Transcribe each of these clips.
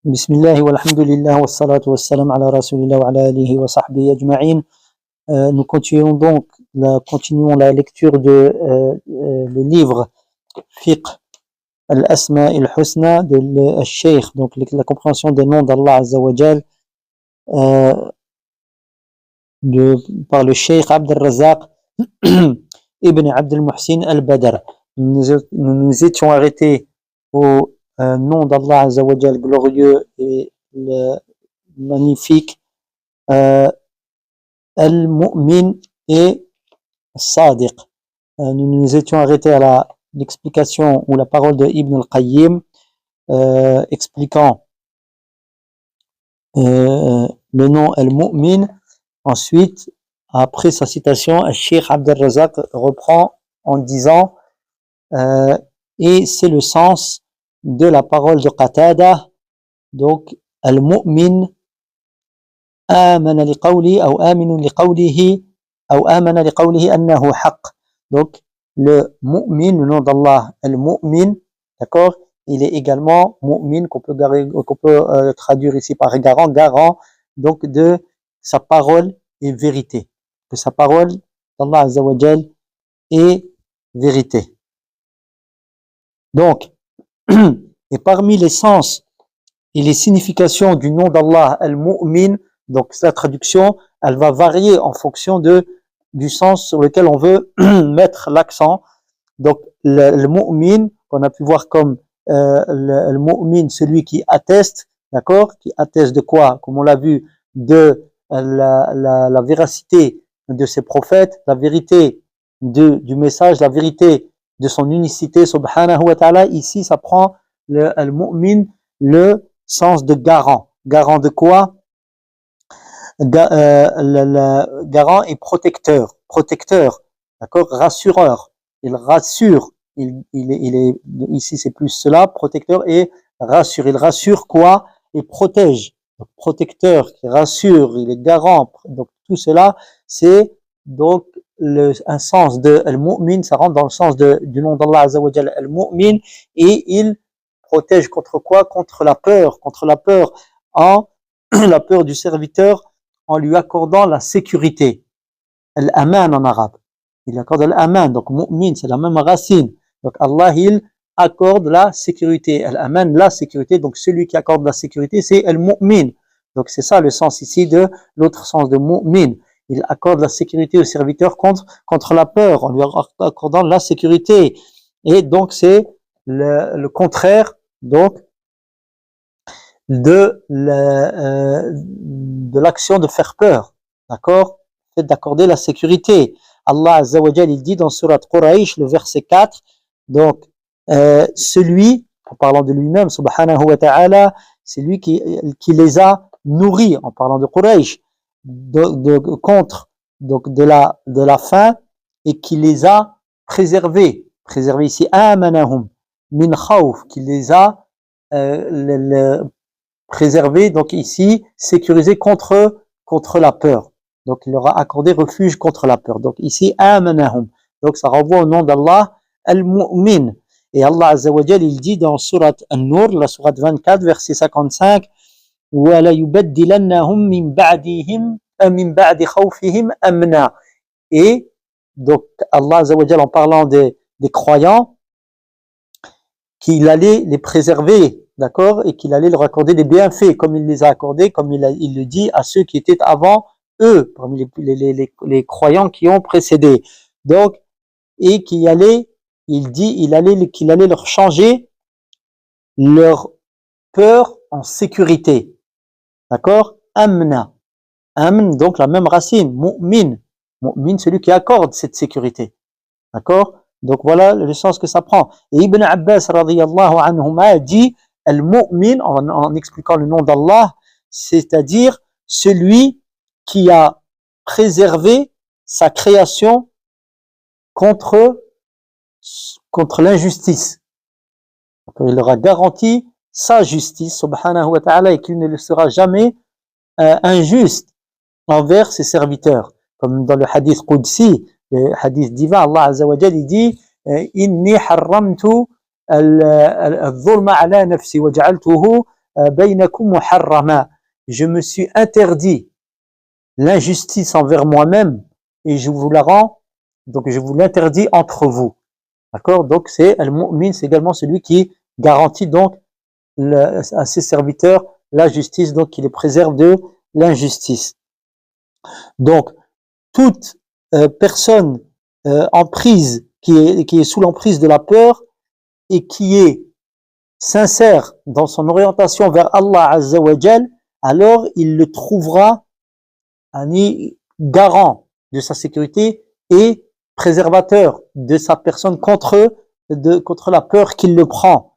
Bismillah walhamdulillah wassalatu wassalam ala rasulillah wa ala alihi wa sahbihi ajma'in. Nous continuons la lecture de le livre Fiqh al-Asma al-Husna de Sheikh, donc la compréhension des noms d'Allah Azza wa Jal, par le Sheikh Abd al-Razzaq ibn Abd al-Muhsin al-Badr. Nous nous étions arrêtés au nom d'Allah Azza wa Jal glorieux et magnifique, Al-Mu'min et Sadiq. Nous nous étions arrêtés à l'explication ou la parole de Ibn al-Qayyim expliquant le nom Al-Mu'min. Ensuite, après sa citation, Cheikh Abd al-Razzaq reprend en disant et c'est le sens de la parole de Qatada, donc Al-Mu'min آمن لقوله أو آمن لقوله أو آمن لقوله أنه حق. Donc le mu'min, le nom d'Allah, Al-Mu'min, d'accord, il est également mu'min qu'on peut traduire ici par garant, donc de sa parole est vérité, que sa parole d'Allah Azza wa Jal est vérité. Donc et parmi les sens et les significations du nom d'Allah Al-Mu'min, donc sa traduction, elle va varier en fonction du sens sur lequel on veut mettre l'accent. Donc le mu'min, qu'on a pu voir comme le mu'min, celui qui atteste, d'accord, qui atteste de quoi? Comme on l'a vu, de la véracité de ses prophètes, la vérité du message, la vérité de son unicité, subhanahu wa ta'ala. Ici, ça prend le mu'min, le sens de garant. Garant de quoi? Garant et protecteur, d'accord, rassureur. Il rassure, il est ici c'est plus cela, protecteur et rassure. Il rassure quoi? Et protège. Donc, protecteur qui rassure, il est garant. Donc tout cela, c'est donc un sens de Al-Mu'min, ça rentre dans le sens du nom d'Allah Azza wa Jalla, Al-Mu'min, et il protège contre quoi? Contre la peur la peur du serviteur, en lui accordant la sécurité. Al-Aman en arabe. Il accorde Al-Aman. Donc, Mu'min, c'est la même racine. Donc, Allah, il accorde la sécurité. Al-Aman, la sécurité. Donc, celui qui accorde la sécurité, c'est Al-Mu'min. Donc, c'est ça le sens ici de l'autre sens de Mu'min. Il accorde la sécurité au serviteur contre la peur, en lui accordant la sécurité. Et donc, c'est le contraire, donc, de l'action de faire peur, d'accord, fait d'accorder la sécurité. Allah Azza wa Jal, il dit dans Surat Quraysh, le verset 4, donc celui, en parlant de lui-même, subhanahu wa ta'ala, c'est lui qui les a nourris, en parlant de Quraysh, contre donc de la faim, et qui les a préservés ici, amanahum min khawf, qui les a préservés, donc ici, sécurisés contre la peur. Donc, il leur a accordé refuge contre la peur. Donc, ici, amanahum. Donc, ça renvoie au nom d'Allah, Al-Mu'min. Et Allah Azza wa Jal, il dit dans Surat An-Nur, la Surat 24, verset 55, وَلَا يُبَدِّلَنَّهُمْ مِنْ بَعْدِ خَوْفِهِمْ أَمْنًا. Et, donc, Allah Azza wa Jal, en parlant des croyants, qu'il allait les préserver, d'accord, et qu'il allait leur accorder des bienfaits, comme il les a accordés, comme il le dit à ceux qui étaient avant eux, parmi les croyants qui ont précédé. Donc, et qu'il allait leur changer leur peur en sécurité, d'accord. Amna, amn, donc la même racine, mu'min, celui qui accorde cette sécurité, d'accord. Donc voilà le sens que ça prend. Et Ibn Abbas radiyallahu anhuma dit Al-Mu'min, en expliquant le nom d'Allah, c'est-à-dire celui qui a préservé sa création contre l'injustice. Donc, il leur a garanti sa justice, subhanahu wa ta'ala, et qu'il ne sera jamais injuste envers ses serviteurs. Comme dans le hadith Qudsi, le hadith divin, Allah Azza wa Jal, il dit Inni harramtu al-dhulma ala nafsi wa ja'altuhu بينكم محرما. Je me suis interdit l'injustice envers moi-même et je vous la rends, donc je vous l'interdis entre vous. D'accord? Donc c'est al-mu'min, c'est également celui qui garantit donc à ses serviteurs la justice, donc qui les préserve de l'injustice. Donc toute personne en prise, qui est sous l'emprise de la peur et qui est sincère dans son orientation vers Allah Azza wa Jal, alors il le trouvera garant de sa sécurité et préservateur de sa personne contre la peur qu'il le prend.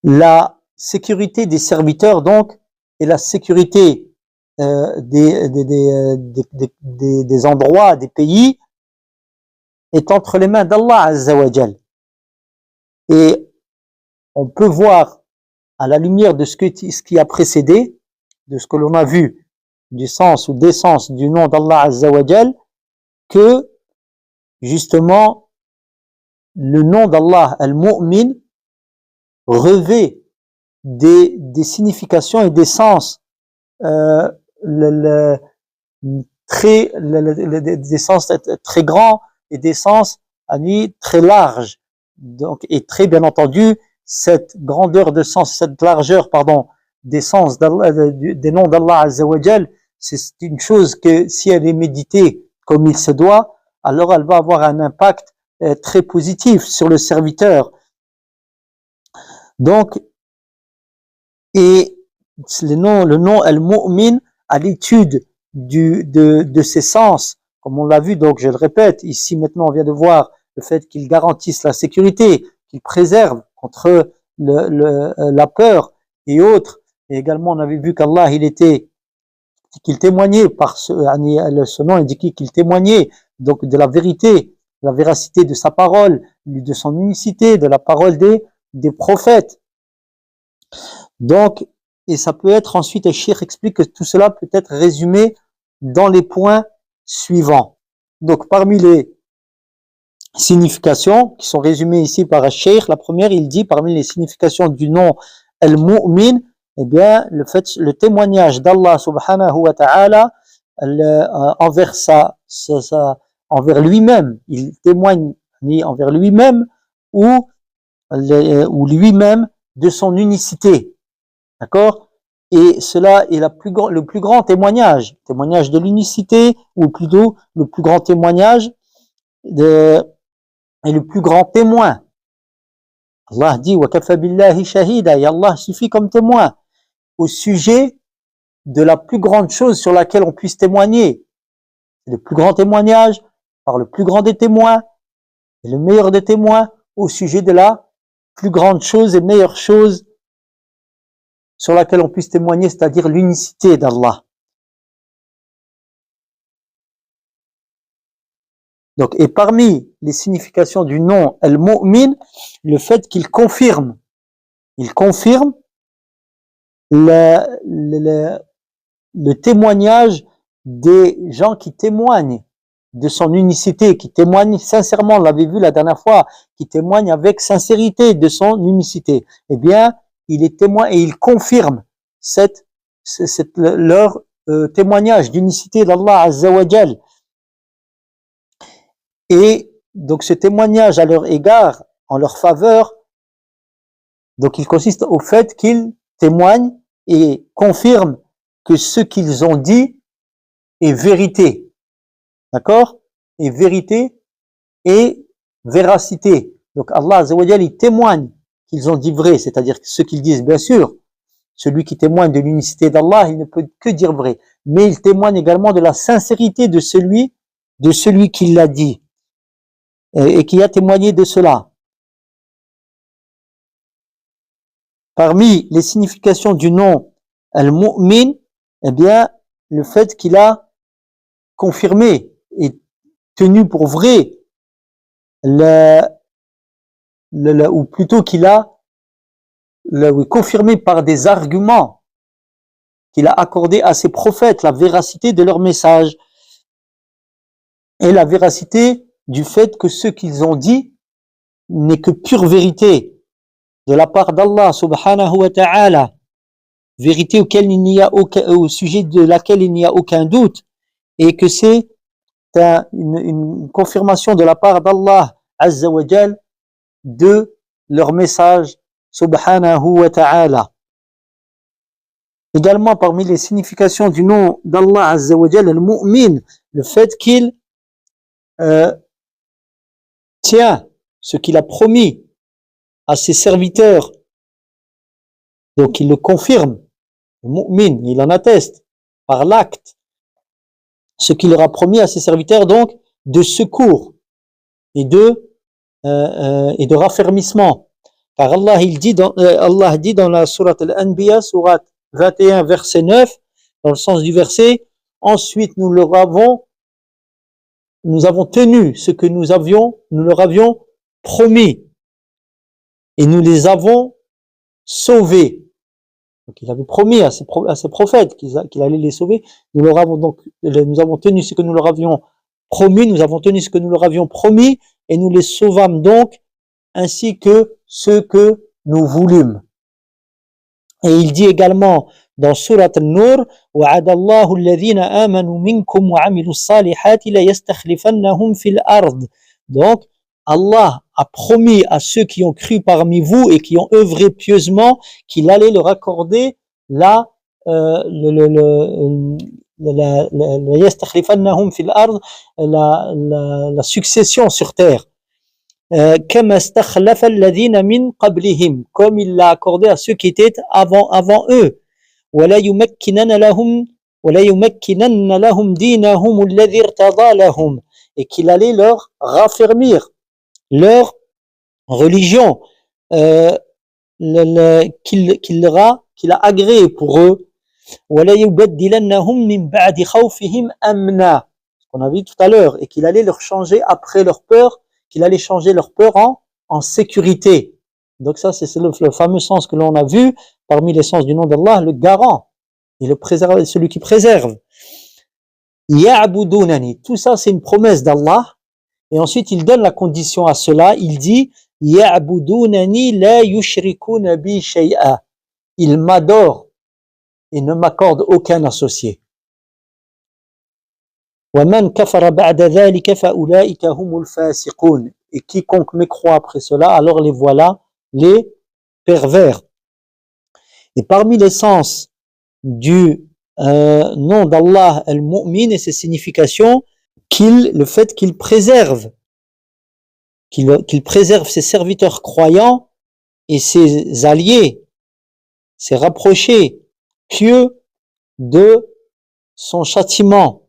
La sécurité des serviteurs donc et la sécurité des endroits, des pays est entre les mains d'Allah Azza wa Jal. Et on peut voir à la lumière de ce qui a précédé, de ce que l'on a vu, du sens ou des sens du nom d'Allah Azza wa Jal, que justement le nom d'Allah al-Mu'min revêt des significations et des sens des sens très grands et des sens très larges. Donc, et très bien entendu, cette grandeur de sens, cette largeur, pardon, des sens des noms d'Allah Azza wa Jal, c'est une chose que si elle est méditée comme il se doit, alors elle va avoir un impact très positif sur le serviteur. Donc, et le nom al-Mu'min, à l'étude de ses sens, comme on l'a vu, donc je le répète, ici maintenant on vient de voir le fait qu'il garantisse la sécurité, qu'il préserve contre la peur et autres. Et également on avait vu qu'Allah qu'il témoignait par ce nom indiquait qu'il témoignait donc de la vérité, la véracité de sa parole, de son unicité, de la parole des prophètes. Donc, et ça peut être ensuite, le cheikh explique que tout cela peut être résumé dans les points suivants. Donc, parmi les significations qui sont résumées ici par le cheikh, la première, il dit parmi les significations du nom al-Mu'min, eh bien, le témoignage d'Allah subhanahu wa ta'ala envers envers lui-même. Il témoigne envers lui-même ou lui-même de son unicité. D'accord? Et cela est le plus grand témoignage de l'unicité, ou plutôt le plus grand témoignage et le plus grand témoin. Allah dit wa kafa billahi shahida, et Allah suffit comme témoin au sujet de la plus grande chose sur laquelle on puisse témoigner. Le plus grand témoignage par le plus grand des témoins et le meilleur des témoins au sujet de la plus grande chose et meilleure chose sur laquelle on puisse témoigner, c'est-à-dire l'unicité d'Allah. Donc, et parmi les significations du nom al-Mu'min, le fait qu'il confirme le témoignage des gens qui témoignent de son unicité, qui témoignent sincèrement, on l'avait vu la dernière fois, qui témoignent avec sincérité de son unicité. Eh bien, il est témoin et il confirme leur témoignage d'unicité d'Allah Azza wa Jal. Et donc ce témoignage à leur égard, en leur faveur, donc il consiste au fait qu'ils témoignent et confirment que ce qu'ils ont dit est vérité. D'accord? Et vérité et véracité. Donc Allah Azza wa Jal, il témoigne qu'ils ont dit vrai, c'est-à-dire que ce qu'ils disent, bien sûr, celui qui témoigne de l'unicité d'Allah, il ne peut que dire vrai. Mais il témoigne également de la sincérité de celui qui l'a dit et qui a témoigné de cela. Parmi les significations du nom al-Mu'min, eh bien, le fait qu'il a confirmé et tenu pour vrai ou plutôt qu'il a confirmé par des arguments qu'il a accordé à ses prophètes, la véracité de leur message et la véracité du fait que ce qu'ils ont dit n'est que pure vérité. de la part d'Allah subhanahu wa ta'ala, vérité au sujet de laquelle il n'y a aucun doute, et que c'est une confirmation de la part d'Allah azza wa jal de leur message subhanahu wa ta'ala. Également parmi les significations du nom d'Allah azza wa jal, al-mu'min, le fait qu'il tient ce qu'il a promis à ses serviteurs, donc il le confirme, le mu'min, il en atteste par l'acte ce qu'il leur a promis à ses serviteurs, donc de secours et de raffermissement. Car Allah dit dans la sourate Al-Anbiya, sourate 21, verset 9, dans le sens du verset, ensuite nous avons tenu ce que nous leur avions promis et nous les avons sauvés. Donc il avait promis à ses prophètes qu'il allait les sauver. Nous avons tenu ce que nous leur avions promis, et nous les sauvâmes donc, ainsi que ceux que nous voulûmes. Et il dit également dans Surat An-Nur, وَعَدَ اللَّهُ الَّذِينَ آمَنُوا مِنْكُمْ وَعَمِلُوا الصَّالِحَاتِ لَيَسْتَخْلِفَنَّهُمْ فِي الْأَرْضِ. Donc, Allah a promis à ceux qui ont cru parmi vous et qui ont œuvré pieusement qu'il allait leur accorder la succession sur terre. كما استخلف الذين من قبلهم, comme il l'a accordé à ceux qui étaient avant eux. ولا يمكنن لهم دينهم الذي ارتضى لهم, et qu'il allait leur raffermir leur religion qu'il a agréé pour eux. ولا يبدلنهم من بعد خوفهم أمنا, qu'on a vu tout à l'heure, et qu'il allait leur changer après leur peur, qu'il allait changer leur peur en sécurité. Donc ça, c'est le fameux sens que l'on a vu parmi les sens du nom d'Allah, le garant et celui qui préserve. Ya'budunani, tout ça c'est une promesse d'Allah, et ensuite il donne la condition à cela, il dit Ya'budunani la yushrikuna bi shay'a, ils m'adorent et ne m'accordent aucun associé. وَمَنْ كَفَرَ بَعْدَ ذَلِكَ فَأُولَٰئِكَ هُمُ الْفَاسِقُونَ, et quiconque mécroit après cela, alors les voilà les pervers. Et parmi les sens du nom d'Allah al-Mu'min et ses significations, le fait qu'il préserve ses serviteurs croyants et ses alliés, ses rapprochés pieux de son châtiment.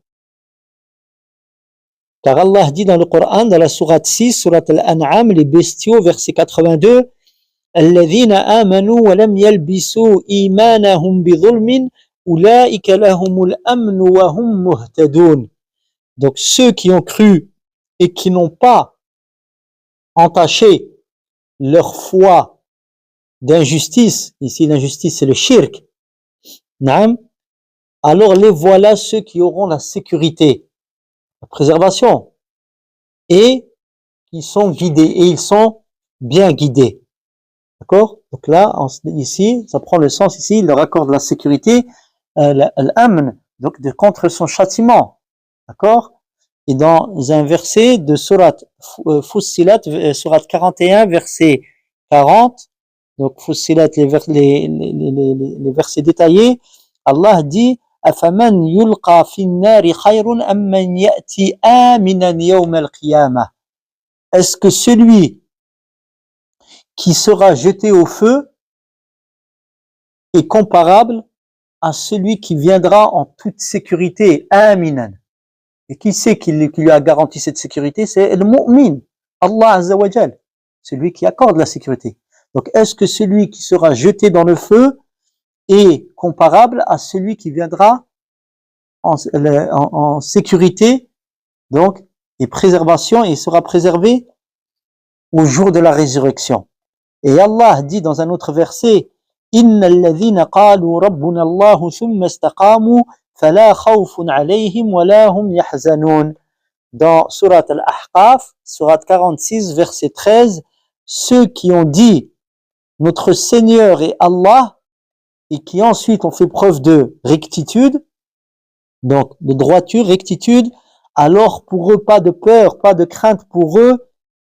Car Allah dit dans le Coran, dans la sourate 6, sourate Al-An'am, les bestiaux, verset 82, الذين آمنوا ولم يلبسوا إيمانهم بظلم أولئك لهم الأمن وهم مهتدون. Donc ceux qui ont cru et qui n'ont pas entaché leur foi d'injustice, ici l'injustice c'est le shirk, alors les voilà ceux qui auront la sécurité, la préservation, et qui sont guidés, et ils sont bien guidés. D'accord? Donc là, ici, ça prend le sens ici, il leur accorde la sécurité, l'amn, donc contre son châtiment. D'accord? Et dans un verset de Surat Fussilat, Surat 41, verset 40, donc Fussilat, les versets détaillés, Allah dit أَفَمَنْ يُلْقَى فِي النَّارِ خَيْرٌ أَمْ مَنْ يَأْتِي آمِنًا يَوْمَ الْقِيَامَةِ. Est-ce que celui qui sera jeté au feu est comparable à celui qui viendra en toute sécurité, aminan. Et qui c'est qui lui a garanti cette sécurité? C'est le mu'min, Allah Azza wa Jal, celui qui accorde la sécurité. Donc est-ce que celui qui sera jeté dans le feu est comparable à celui qui viendra en sécurité, donc, et préservation, et sera préservé au jour de la résurrection? Et Allah dit dans un autre verset, Inna alladhina qalu rabbuna Allahu thumma istaqamu fala khawfun alayhim wa la hum yahzanun. Dans Surat Al-Ahqaf, Surat 46, verset 13, ceux qui ont dit notre Seigneur est Allah, et qui ensuite ont fait preuve de rectitude, donc de droiture, rectitude, alors pour eux, pas de peur, pas de crainte pour eux,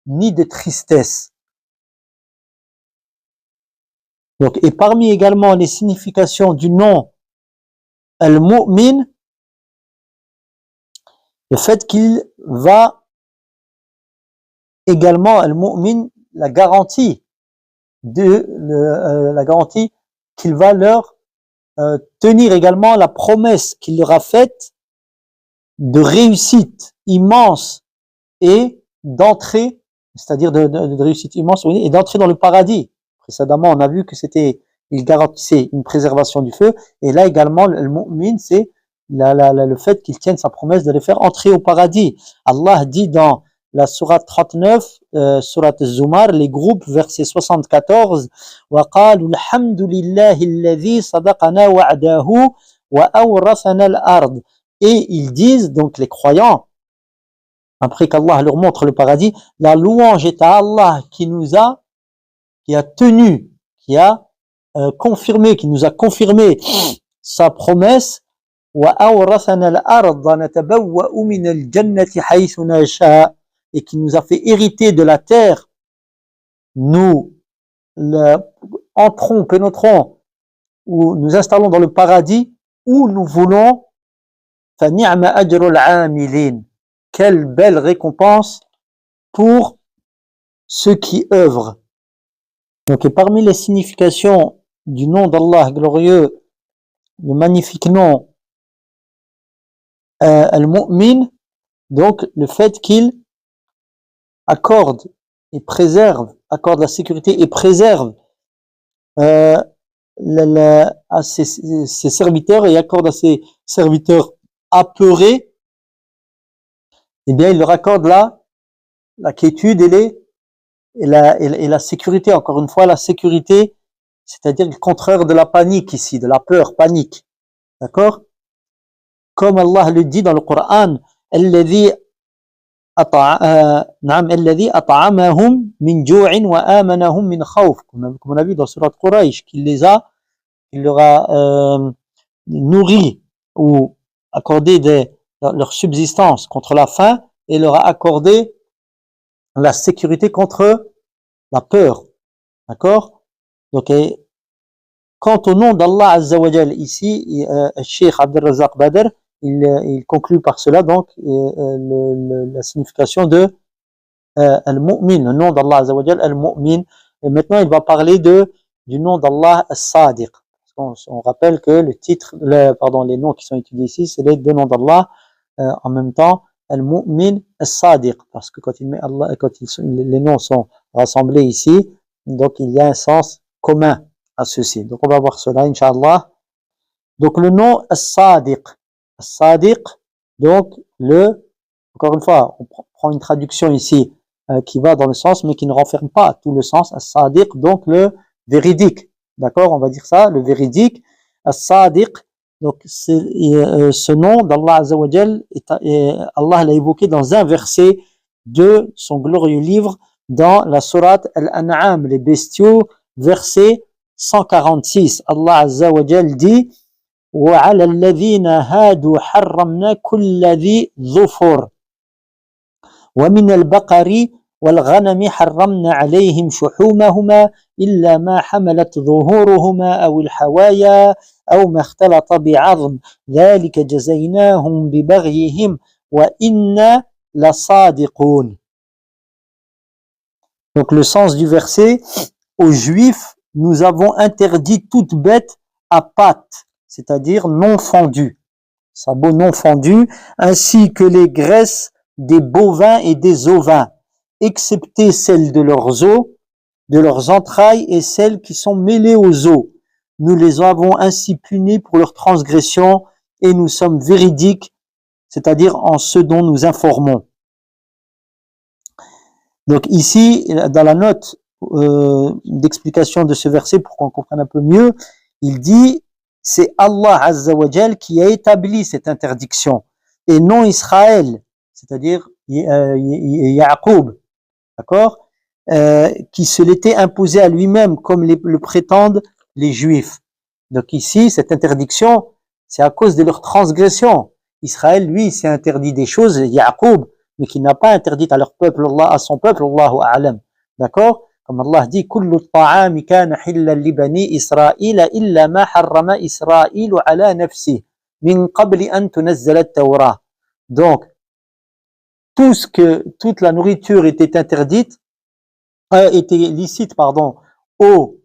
ni de tristesse. Donc, et parmi également les significations du nom Al-Mu'min, le fait qu'il va également, Al-Mu'min, la garantie qu'il va leur tenir également la promesse qu'il leur a faite de réussite immense et d'entrer, c'est-à-dire de réussite immense et d'entrer dans le paradis. Précédemment, on a vu que il garantissait une préservation du feu, et là également, le mu'min, c'est le fait qu'il tienne sa promesse de les faire entrer au paradis. Allah dit dans la sourate 39, sourate Zumar, les groupes, verset 74, وَقَالُوا الْحَمْدُ لِلَّهِ الَّذِي صَدَقَنَا وَعْدَهُ وَأَوْرَثَنَا الْأَرْضِ. Et ils disent, donc les croyants, après qu'Allah leur montre le paradis, la louange est à Allah qui a tenu, qui a confirmé, qui nous a confirmé sa promesse, وَأَوْرَثَنَا الْأَرْضَ نَتَبَوَّأُ مِنَ الْجَنَّةِ حَيْثُ نَشَاءُ, et qui nous a fait hériter de la terre. Nous entrons, pénétrons, ou nous installons dans le paradis où nous voulons. فَنِعْمَ أَجْرُ الْعَامِلِينَ. Quelle belle récompense pour ceux qui œuvrent. Donc, et parmi les significations du nom d'Allah glorieux, le magnifique nom Al-Mu'min, donc le fait qu'il accorde la sécurité et préserve à ses serviteurs, et accorde à ses serviteurs apeurés, eh bien il leur accorde la quiétude et la sécurité. Encore une fois, la sécurité, c'est-à-dire le contraire de la panique ici, de la peur, panique. D'accord? Comme Allah le dit dans le Coran, الذي أطعمهم من جوع وآمنهم من خوف, comme on a vu dans Surat Quraysh, qu'il leur a nourri ou accordé leur subsistance contre la faim, et leur a accordé la sécurité contre la peur. D'accord? Donc, quant au nom d'Allah Azza wa Jal, ici, Cheikh Abdel Razak Badr, il conclut par cela donc la signification de Al-Mu'min, le nom d'Allah Azza wa Jal, Al-Mu'min. Et maintenant, il va parler du nom d'Allah As-Sadiq. On rappelle que les noms qui sont étudiés ici, c'est les deux noms d'Allah en même temps, Al-Mu'min As-Sadiq, parce que quand les noms sont rassemblés ici, donc il y a un sens commun à ceci. Donc on va voir cela, Inch'Allah. Donc le nom As-Sadiq, donc encore une fois, on prend une traduction ici qui va dans le sens, mais qui ne renferme pas tout le sens. As-Sadiq, donc le véridique. D'accord, on va dire ça, le véridique. As-Sadiq, donc ce nom d'Allah Azza wa Jal, Allah l'a évoqué dans un verset de son glorieux livre, dans la sourate Al-An'am, les bestiaux, verset 146. Allah Azza wa Jal dit: وعلى الذين هادوا حرمنا كل ذي ظفر ومن البقر والغنم حرمنا عليهم شحومهما إلا ما حملت ظهورهما أو الحوايا أو ما اختلط بعظم ذلك جزيناهم ببغيهم وإنا لصادقون. Donc le sens du verset: aux Juifs nous avons interdit toute bête à pattes, c'est-à-dire non fendue, sabot non fendu, ainsi que les graisses des bovins et des ovins, excepté celles de leurs os, de leurs entrailles et celles qui sont mêlées aux os. Nous les avons ainsi punis pour leur transgression, et nous sommes véridiques, c'est-à-dire en ce dont nous informons. Donc ici, dans la note d'explication de ce verset, pour qu'on comprenne un peu mieux, il dit: c'est Allah Azza wa Jal qui a établi cette interdiction, et non Israël, c'est-à-dire Ya'qub. D'accord? qui se l'était imposé à lui-même, comme le prétendent les Juifs. Donc ici, cette interdiction, c'est à cause de leur transgression. Israël, lui, s'est interdit des choses, Yaqub, mais qui n'a pas interdit à leur peuple, à son peuple, Allahu a'lam. D'accord? Comme Allah dit, كل الطعام كان حلا لبني إسرائيل إلا ما حرم إسرائيل على نفسه من قبل أن تنزل التوراة. Donc, toute la nourriture était interdite, était licite, pardon, aux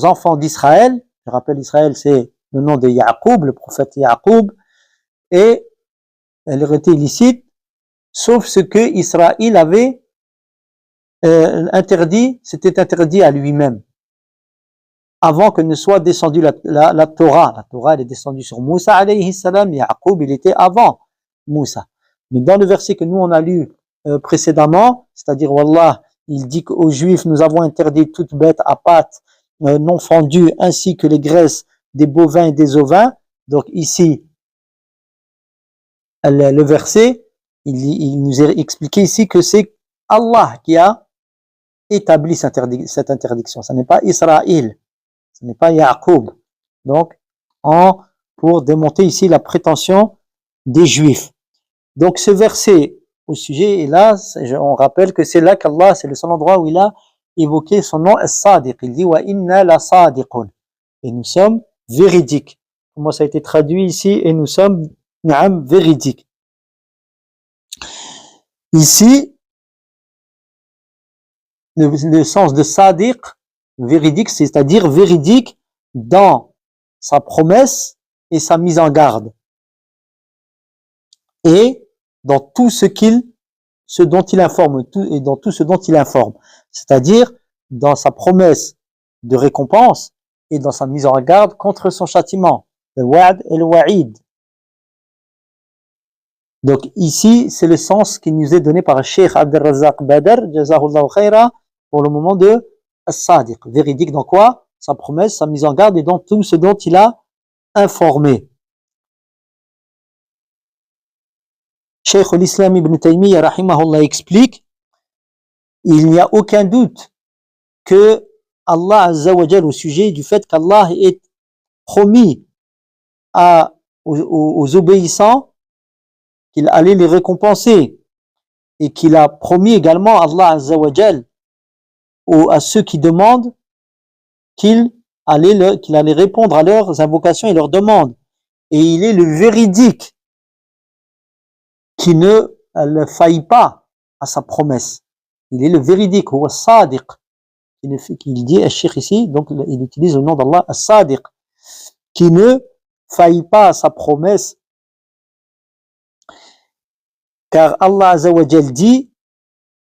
enfants d'Israël. Je rappelle, Israël, c'est le nom de Yaqub, le prophète Yaqub, et elle aurait été licite, sauf ce que Israël avait interdit, c'était interdit à lui-même, avant que ne soit descendue la Torah. La Torah, elle est descendue sur Moussa, alayhi salam, Yaqub, il était avant Moussa. Mais dans le verset que nous on a lu précédemment, c'est-à-dire, Wallah, il dit qu'aux Juifs, nous avons interdit toute bête à pattes non fondue, ainsi que les graisses des bovins et des ovins. Donc ici, le verset, il nous est expliqué ici que c'est Allah qui a établi cette interdiction. Ce n'est pas Israël, ce n'est pas Yaqub. Donc, pour démonter ici la prétention des Juifs. Donc ce verset au sujet, et là, on rappelle que c'est là qu'Allah, c'est le seul endroit où il a évoqué son nom As-Sadiq. Il dit wa inna la sadiqun. Et nous sommes véridiques. Comment ça a été traduit ici? Et nous sommes na'am véridiques. Ici, le sens de Sadiq, véridique, c'est-à-dire véridique dans sa promesse et sa mise en garde. Et dans tout ce dont il informe, et dans tout ce dont il informe. C'est-à-dire dans sa promesse de récompense et dans sa mise en garde contre son châtiment. Le wa'd et le wa'id. Donc ici, c'est le sens qui nous est donné par Cheikh Abdel Razak Badr, Jazahullah khaira, pour le moment de As-Sadiq. Véridique dans quoi? Sa promesse, sa mise en garde et dans tout ce dont il a informé. Cheikh l'Islam Ibn Taymiyyah rahimahullah explique, il n'y a aucun doute que Allah Azza wa Jal, au sujet du fait qu'Allah est promis aux obéissants qu'il allait les récompenser et qu'il a promis également Allah Azza wa Jal à ceux qui demandent qu'il allait répondre à leurs invocations et leurs demandes. Et il est le véridique qui ne faillit pas à sa promesse. Il est le véridique, ou as-sadiq, qu'il dit al-Cheikh ici, donc il utilise le nom d'Allah, as-sadiq, qui ne faillit pas à sa promesse, car Allah Azza wa Jal dit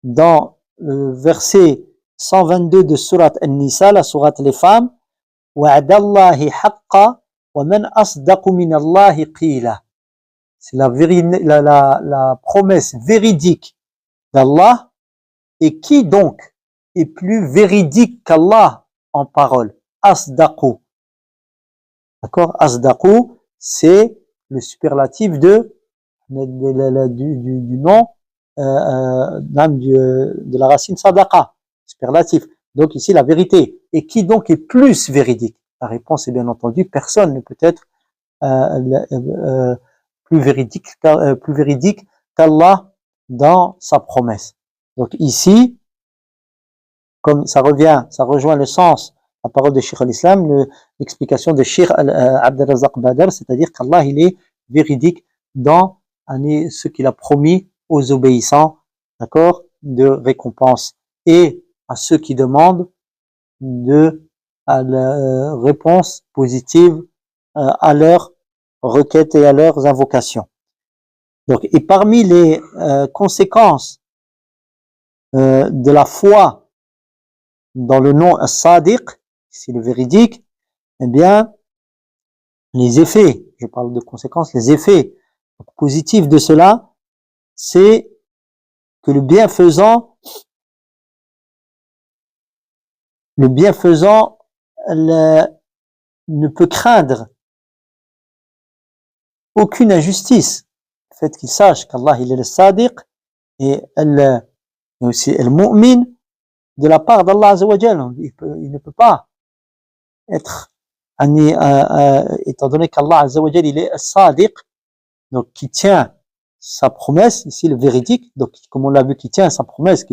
dans le verset 122 de Surat An-Nisa, la Surat les femmes, wa'adallahi haqqa wa man asdaqu min Allahi qila. C'est la promesse véridique d'Allah, et qui donc est plus véridique qu'Allah en parole? Asdaqu. D'accord? Asdaqu, c'est le superlatif du nom de la racine sadaqa, superlatif. Donc ici la vérité. Et qui donc est plus véridique? La réponse est bien entendu personne ne peut être plus véridique qu'Allah dans sa promesse. Donc ici, comme ça rejoint le sens, la parole de Cheikh al-Islam, l'explication de Cheikh Abdel Razak Badr, c'est-à-dire qu'Allah il est véridique dans ce qu'il a promis aux obéissants, d'accord, de récompense, et à ceux qui demandent à la réponse positive à leurs requêtes et à leurs invocations. Donc, et parmi les conséquences de la foi dans le nom As-Sadiq, c'est le véridique, eh bien, les effets, je parle de conséquences, les effets positifs de cela, c'est que le bienfaisant ne peut craindre aucune injustice. Le fait qu'il sache qu'Allah il est le Sadiq et aussi le Mu'min, de la part d'Allah Azza wa Jal. Il ne peut pas être, étant donné qu'Allah Azza wa Jal, il est sadiq, donc qui tient sa promesse, ici le véridique, donc comme on l'a vu, qui tient sa promesse,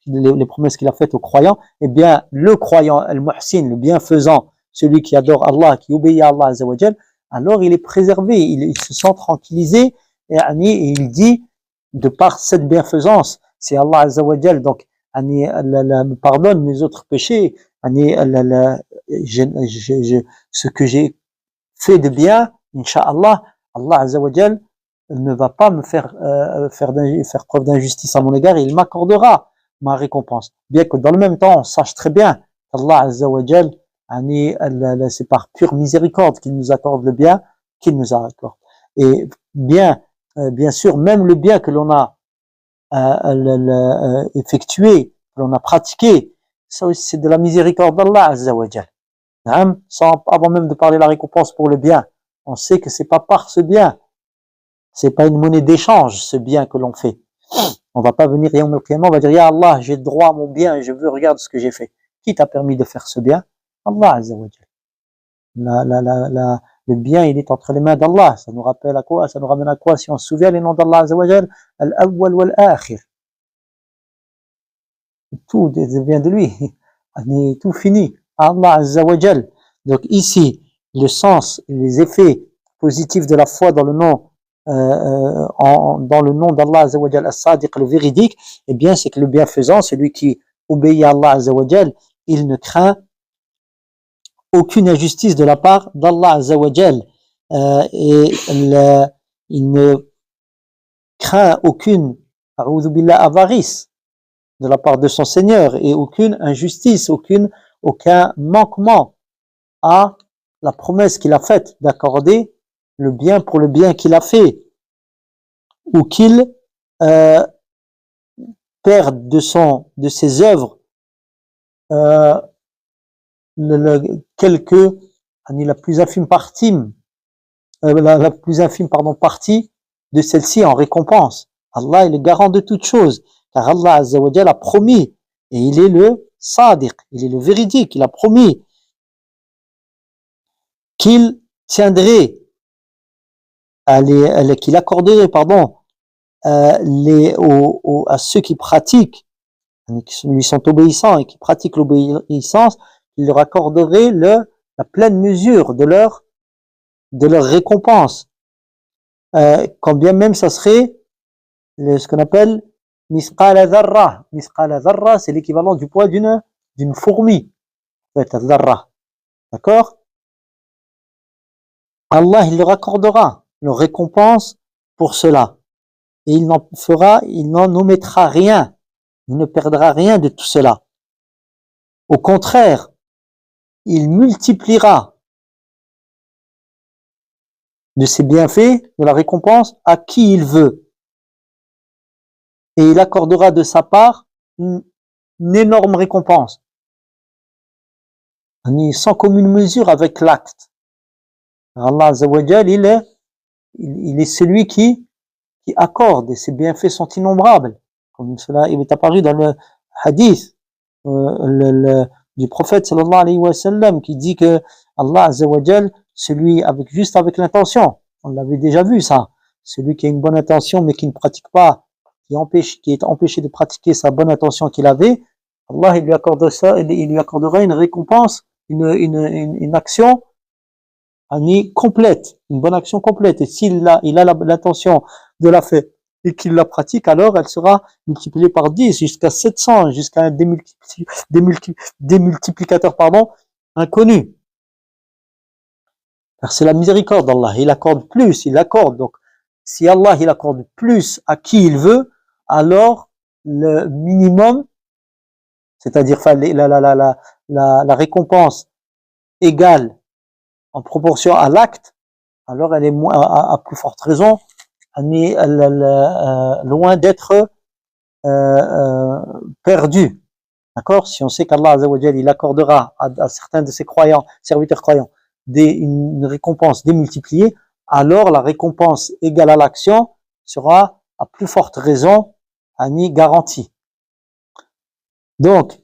les promesses qu'il a faites aux croyants, eh bien le croyant, al-muhsin, le bienfaisant, celui qui adore Allah, qui obéit à Allah Azza wa Jal, alors il est préservé, il se sent tranquillisé, et il dit, de par cette bienfaisance, c'est Allah Azza wa Jal, donc me pardonne mes autres péchés, ce que j'ai fait de bien, Inch'Allah, Allah Azza wa Jal ne va pas me faire preuve d'injustice à mon égard, et il m'accordera ma récompense. Bien que dans le même temps, on sache très bien qu'Allah Azza wa Jal, c'est par pure miséricorde qu'il nous accorde le bien, qu'il nous accorde. Et bien sûr, même le bien que l'on a effectué, que l'on a pratiqué, ça aussi c'est de la miséricorde d'Allah Azza wa Jal. Avant même de parler de la récompense pour le bien, on sait que c'est pas par ce bien, c'est pas une monnaie d'échange, ce bien que l'on fait. On va pas venir et on va dire, ya Allah, j'ai droit à mon bien et je veux, regarde ce que j'ai fait. Qui t'a permis de faire ce bien? Allah Azza wa Jal. Le bien, il est entre les mains d'Allah. Ça nous rappelle à quoi? Ça nous ramène à quoi? Si on se souvient les noms d'Allah Azza wa Jal, Al-Awwal wal-Akhir. Tout vient de lui. Tout fini. Allah Azza wa Jal. Donc ici, le sens, les effets positifs de la foi dans le nom d'Allah Azza wa Jal, As-Sadiq, le véridique, eh bien, c'est que le bienfaisant, celui qui obéit à Allah Azza wa Jal, il ne craint aucune injustice de la part d'Allah Azza wa Jal, et il ne craint aucune avarice de la part de son Seigneur, et aucune injustice, aucun manquement à la promesse qu'il a faite d'accorder le bien pour le bien qu'il a fait, ou qu'il perde de ses œuvres la plus infime partie de celle-ci en récompense. Allah est le garant de toutes choses, car Allah Azza wa Jal a promis, et il est le sadiq, il est le véridique, il a promis qu'il tiendrait qu'il accorderait à ceux qui pratiquent, qui lui sont obéissants et qui pratiquent l'obéissance, il leur accorderait la pleine mesure de leur récompense, quand bien même ça serait ce qu'on appelle misqala dharra. Misqala dharra, c'est l'équivalent du poids d'une fourmi, en fait, dharra. D'accord? Allah, il leur accordera leur récompense pour cela, et il n'en omettra rien, il ne perdra rien de tout cela. Au contraire, il multipliera de ses bienfaits, de la récompense, à qui il veut. Et il accordera de sa part une énorme récompense, sans commune mesure avec l'acte. Allah Azza wa Jal, il est celui qui accorde, et ses bienfaits sont innombrables, comme cela est apparu dans le hadith du prophète sallallahu alayhi wa sallam, qui dit que Allah Azza wa Jal, celui juste avec l'intention, on l'avait déjà vu ça, celui qui a une bonne intention mais qui ne pratique pas, qui est empêché de pratiquer sa bonne intention qu'il avait, Allah il lui accordera une récompense, une action complète, une bonne action complète. Et s'il a l'intention de la faire et qu'il la pratique, alors elle sera multipliée par 10 jusqu'à 700, jusqu'à un démultiplicateur inconnu. Car c'est la miséricorde d'Allah, il accorde plus, donc si Allah il accorde plus à qui il veut, alors le minimum, c'est-à-dire la récompense égale en proportion à l'acte, alors elle est à plus forte raison, elle est loin d'être perdue. D'accord? Si on sait qu'Allah Azza wa Jal, il accordera à certains de ses serviteurs croyants, une récompense démultipliée, alors la récompense égale à l'action sera à plus forte raison garantie. Donc,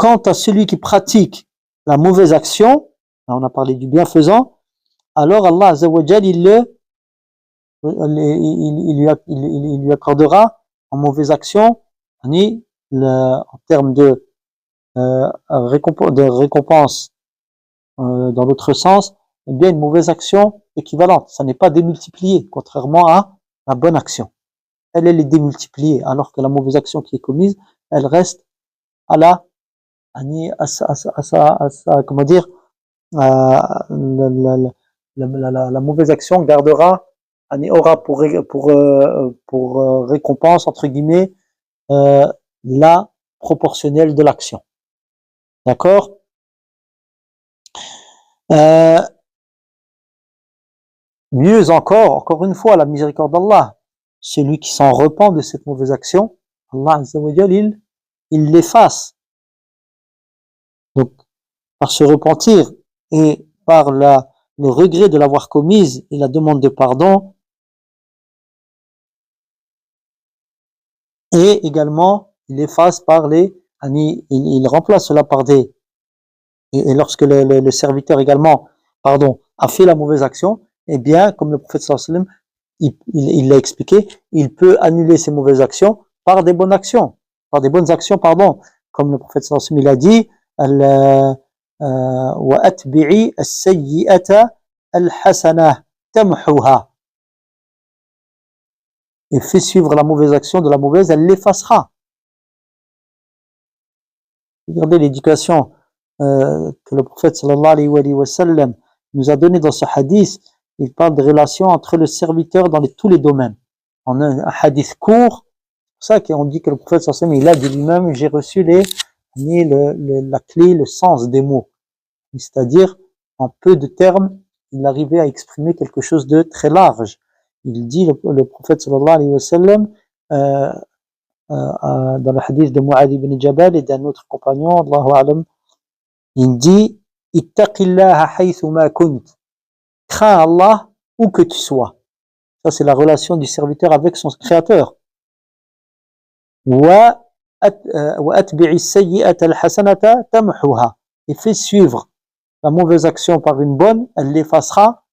Quant à celui qui pratique la mauvaise action, on a parlé du bienfaisant, alors Allah Azza wa Jal, il lui accordera en mauvaise action, en termes de récompense dans l'autre sens, eh bien une mauvaise action équivalente. Ça n'est pas démultiplié, contrairement à la bonne action. Elle est démultipliée, alors que la mauvaise action qui est commise, elle reste à la, comment dire, la mauvaise action gardera, aura pour récompense, entre guillemets, la proportionnelle de l'action. D'accord? Mieux encore une fois, la miséricorde d'Allah, celui qui s'en repent de cette mauvaise action, Allah Azza wa Jal, il l'efface. Donc, par ce repentir et par le regret de l'avoir commise et la demande de pardon, et également, il efface par il remplace cela par et lorsque le serviteur également, a fait la mauvaise action, eh bien, comme le prophète sallallahu alayhi wa sallam, il l'a expliqué, il peut annuler ces mauvaises actions par des bonnes actions, comme le prophète sallallahu alayhi wa sallam, il a dit, وَأَتْبِعِي السَّيِّئَةَ الْحَسَنَةَ تَمْحُوهَا. Et fait suivre la mauvaise action de la mauvaise, elle l'effacera. Regardez l'éducation que le prophète sallallahu alayhi wa sallam nous a donné dans ce hadith. Il parle de relation entre le serviteur dans tous les domaines. En un hadith court, c'est pour ça qu'on dit que le prophète sallallahu alayhi wa sallam, il a dit lui-même, j'ai reçu la clé, le sens des mots. C'est-à-dire, en peu de termes, il arrivait à exprimer quelque chose de très large. Il dit, le prophète sallallahu alayhi wa sallam, dans le hadith de Mu'adh ibn Jabal et d'un autre compagnon, Allahu a'lam, il dit, ittaqillaha haythu ma kunt. Crains Allah où que tu sois. Ça, c'est la relation du serviteur avec son créateur. Wa atbi'i sayyi'ata al-hasanata tamhuha. Et fais suivre la mauvaise action par une bonne, elle l'effacera.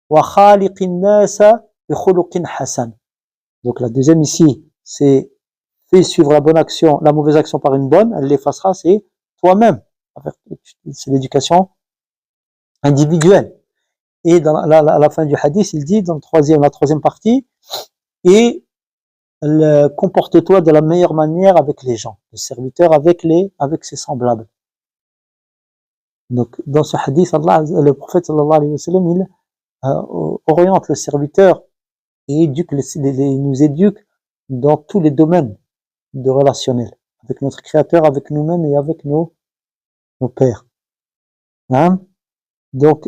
Wa khaliqin nasa bi khuluqin hasan. Donc la deuxième ici, c'est fais suivre la mauvaise action par une bonne, elle l'effacera, c'est toi-même. C'est l'éducation individuelle. Et à la fin du hadith, il dit, dans la troisième partie, et comporte-toi de la meilleure manière avec les gens, le serviteur avec ses semblables. Donc, dans ce hadith, le prophète sallallahu alayhi wa sallam, il oriente le serviteur et nous éduque dans tous les domaines de relationnel, avec notre créateur, avec nous-mêmes et avec nos pères. Hein? Donc,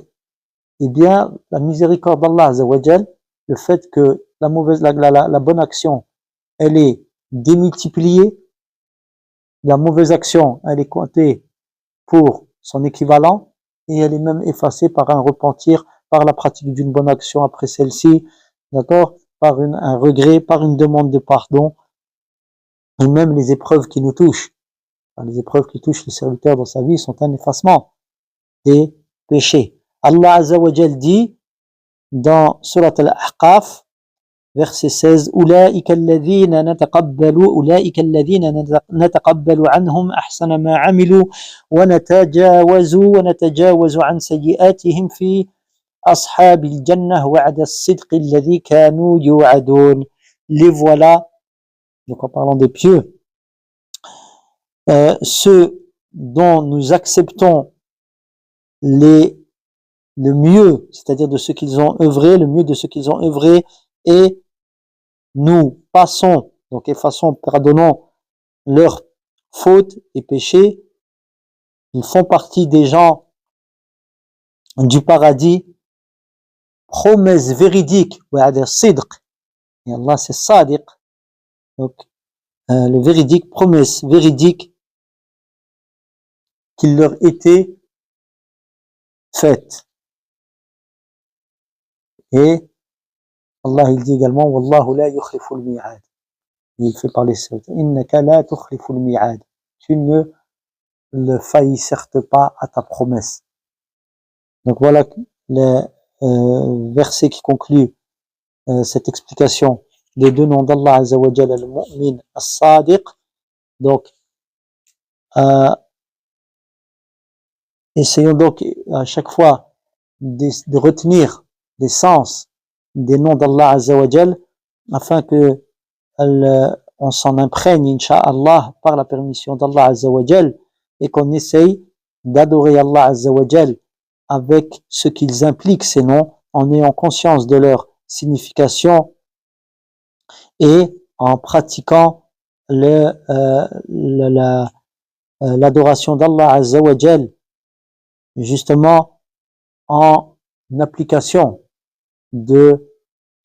eh bien, la miséricorde d'Allah Azza wa Jal, le fait que la bonne action, elle est démultipliée, la mauvaise action, elle est comptée pour son équivalent, et elle est même effacée par un repentir, par la pratique d'une bonne action après celle-ci, d'accord, par un regret, par une demande de pardon, et même les épreuves qui nous touchent. Les épreuves qui touchent le serviteur dans sa vie sont un effacement des péchés. Allah Azza wa Jal dit dans Surat Al-Ahqaf, verset 16, أولئك الذين نتقبل عنهم أحسن ما عملوا ونتجاوز عن سيئاتهم في أصحاب الجنة وعد الصدق الذي كانوا يوعدون. Les voilà, donc en parlant des pieux, ceux dont nous acceptons le mieux, c'est-à-dire de ceux qu'ils ont œuvré, le mieux de ceux qu'ils ont œuvré, et nous passons, donc effaçons, pardonnons leurs fautes et péchés. Ils font partie des gens du paradis, promesse véridique, et Allah c'est sadiq, donc le véridique, promesse véridique qu'il leur était faite. Et Allah il dit également Wallahu la yukhlifu al-mi'ad. Il fait parler ça. Innaka la tukhlifu al-mi'ad. Tu ne ne faillit certes pas à ta promesse. Donc voilà le verset qui conclut cette explication des deux noms d'Allah Azza wa Jalla, al-Mu'min, as-Sadiq. Donc, essayons donc à chaque fois de retenir les sens des noms d'Allah Azza wa Jalla afin que on s'en imprègne, Inch'Allah, par la permission d'Allah Azza wa Jalla, et qu'on essaye d'adorer Allah Azza wa Jalla avec ce qu'ils impliquent, ces noms, en ayant conscience de leur signification et en pratiquant l'adoration d'Allah Azza wa Jalla, justement en application de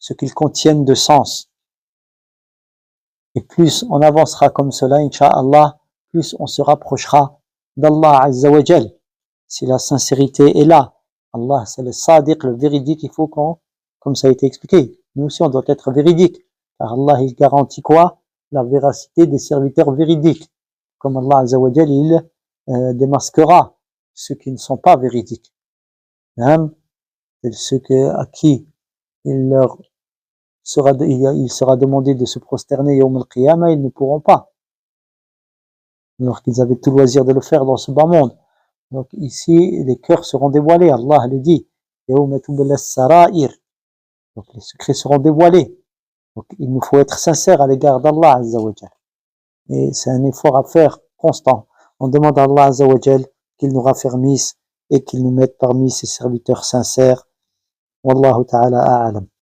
ce qu'ils contiennent de sens. Et plus on avancera comme cela, Inch'Allah, plus on se rapprochera d'Allah Azza wa Jalla. Si la sincérité est là, Allah c'est le sadiq, le véridique, il faut qu'on, comme ça a été expliqué, nous aussi on doit être véridique, car Allah il garantit quoi? La véracité des serviteurs véridiques. Comme Allah Azza wa Jalla, il démasquera ceux qui ne sont pas véridiques. Ceux à qui il sera demandé de se prosterner Yawm al-Qiyamah, ils ne pourront pas, alors qu'ils avaient tout loisir de le faire dans ce bas monde. Donc ici, les cœurs seront dévoilés. Allah le dit. Donc les secrets seront dévoilés. Donc il nous faut être sincère à l'égard d'Allah Azza wa Jal. Et c'est un effort à faire constant. On demande à Allah Azza wa Jal qu'il nous raffermisse et qu'il nous mette parmi ses serviteurs sincères. Wallahu ta'ala a'lam.